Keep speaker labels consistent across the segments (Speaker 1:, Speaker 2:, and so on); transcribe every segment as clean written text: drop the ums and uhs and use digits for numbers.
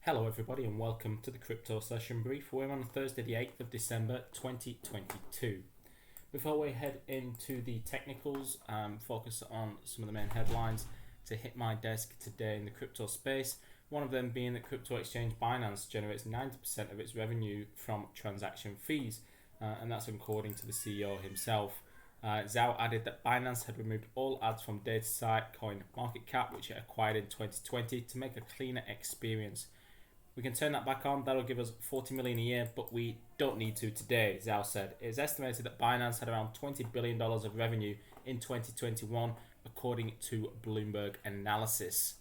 Speaker 1: Hello everybody and welcome to the crypto session brief. We're on Thursday the 8th of December 2022. Before we head into the technicals, focus on some of the main headlines to hit my desk today in the crypto space. One of them being that crypto exchange Binance generates 90% of its revenue from transaction fees, and that's according to the CEO himself. Zhao added that Binance had removed all ads from DataSite CoinMarketCap, which it acquired in 2020, to make a cleaner experience. We can turn that back on. That'll give us 40 million a year, but we don't need to today, Zhao said. It is estimated that Binance had around $20 billion of revenue in 2021, according to Bloomberg analysis.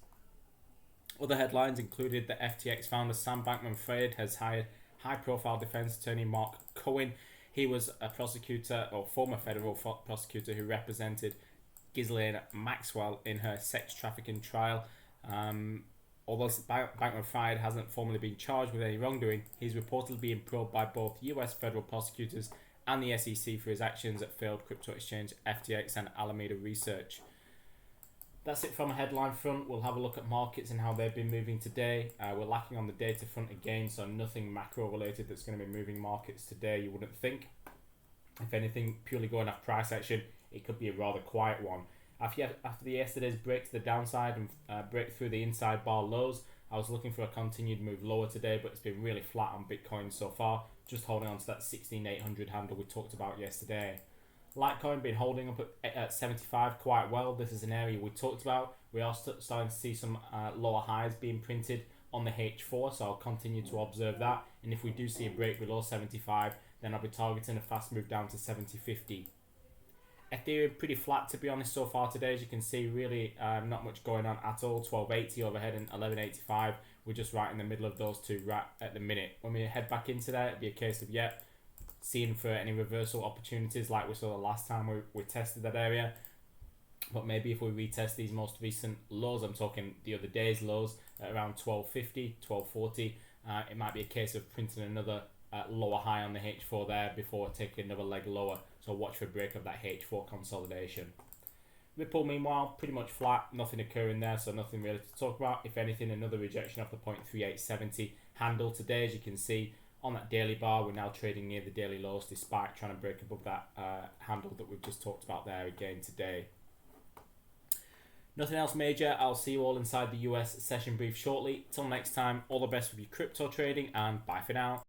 Speaker 1: Other headlines included that FTX founder Sam Bankman-Fried has hired high-profile defense attorney Mark Cohen. He was a prosecutor, or former federal prosecutor, who represented Ghislaine Maxwell in her sex trafficking trial. Although Bankman-Fried hasn't formally been charged with any wrongdoing, he's reportedly being probed by both US federal prosecutors and the SEC for his actions at failed crypto exchange FTX and Alameda Research. That's it from a headline front. We'll have a look at markets and how they've been moving today. We're lacking on the data front again, so nothing macro related that's going to be moving markets today, you wouldn't think. If anything, purely going off price action, it could be a rather quiet one. After yesterday's break to the downside and break through the inside bar lows, I was looking for a continued move lower today, but it's been really flat on Bitcoin so far, just holding on to that 16,800 handle we talked about yesterday. Litecoin been holding up at 75 quite well. This is an area we talked about. We are starting to see some lower highs being printed on the H4, so I'll continue to observe that. And if we do see a break below 75, then I'll be targeting a fast move down to 70.50. Ethereum pretty flat, to be honest, so far today. As you can see, really not much going on at all. 1280 overhead and 1185. We're just right in the middle of those two right at the minute. When we head back into that, it'll be a case of seeing for any reversal opportunities like we saw the last time we tested that area. But maybe if we retest these most recent lows, I'm talking the other day's lows at around 1250, 1240, it might be a case of printing another lower high on the H4 there before taking another leg lower. So watch for a break of that H4 consolidation. Ripple, meanwhile, pretty much flat, nothing occurring there, so nothing really to talk about. If anything, another rejection off the 0.3870 handle today. As you can see on that daily bar, we're now trading near the daily lows despite trying to break above that handle that we've just talked about there again today. Nothing else major. I'll see you all inside the US session brief shortly. Till next time, all the best with your crypto trading and bye for now.